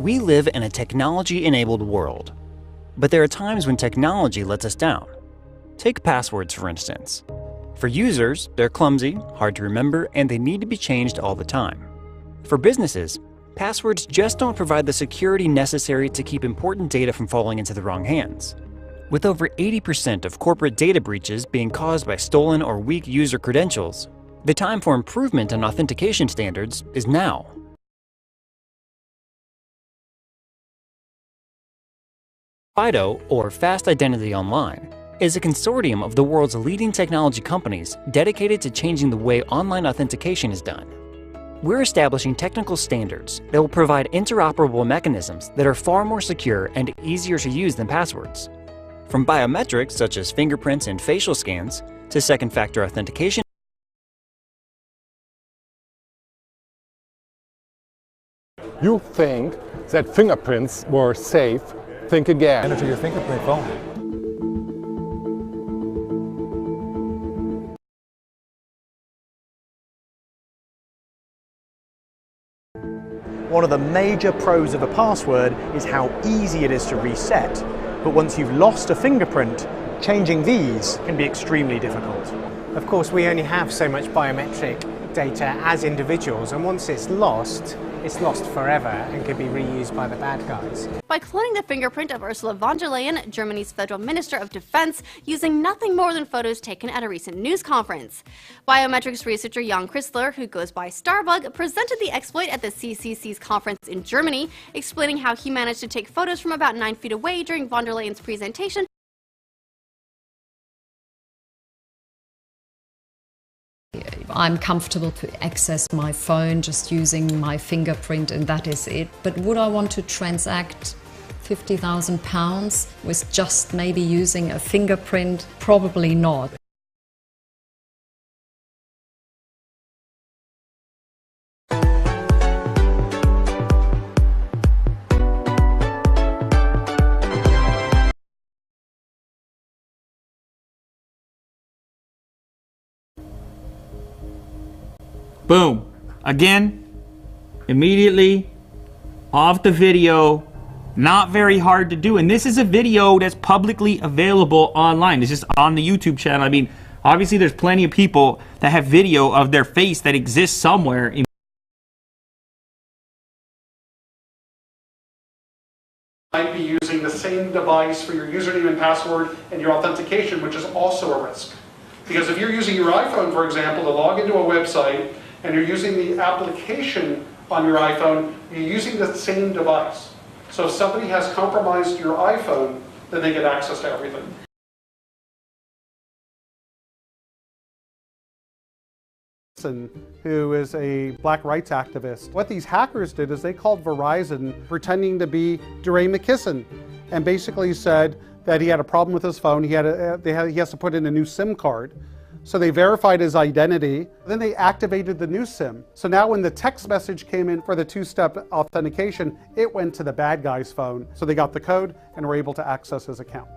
We live in a technology-enabled world, but there are times when technology lets us down. Take passwords, for instance. For users, they're clumsy, hard to remember, and they need to be changed all the time. For businesses, passwords just don't provide the security necessary to keep important data from falling into the wrong hands. With over 80% of corporate data breaches being caused by stolen or weak user credentials, the time for improvement in authentication standards is now. FIDO, or Fast Identity Online, is a consortium of the world's leading technology companies dedicated to changing the way online authentication is done. We're establishing technical standards that will provide interoperable mechanisms that are far more secure and easier to use than passwords. From biometrics such as fingerprints and facial scans to second-factor authentication. You think that fingerprints were safe? Think again. Enter your fingerprint phone. One of the major pros of a password is how easy it is to reset. But once you've lost a fingerprint, changing these can be extremely difficult. Of course, we only have so much biometric data as individuals, and once it's lost forever and can be reused by the bad guys. By cloning the fingerprint of Ursula von der Leyen, Germany's Federal Minister of Defense, using nothing more than photos taken at a recent news conference. Biometrics researcher Jan Chrysler, who goes by Starbug, presented the exploit at the CCC's conference in Germany, explaining how he managed to take photos from about 9 feet away during von der Leyen's presentation. I'm comfortable to access my phone just using my fingerprint and that is it. But would I want to transact £50,000 with just maybe using a fingerprint? Probably not. Boom. Again, immediately off the video. Not very hard to do. And this is a video that's publicly available online. It's just on the YouTube channel. I mean, obviously there's plenty of people that have video of their face that exists somewhere. Might be using the same device for your username and password and your authentication, which is also a risk. Because if you're using your iPhone, for example, to log into a website, and you're using the application on your iPhone, you're using the same device. So if somebody has compromised your iPhone, then they get access to everything. Who is a black rights activist. What these hackers did is they called Verizon pretending to be DeRay McKesson and basically said that he had a problem with his phone. He has to put in a new SIM card. So they verified his identity, then they activated the new SIM. So now when the text message came in for the two-step authentication, it went to the bad guy's phone. So they got the code and were able to access his account.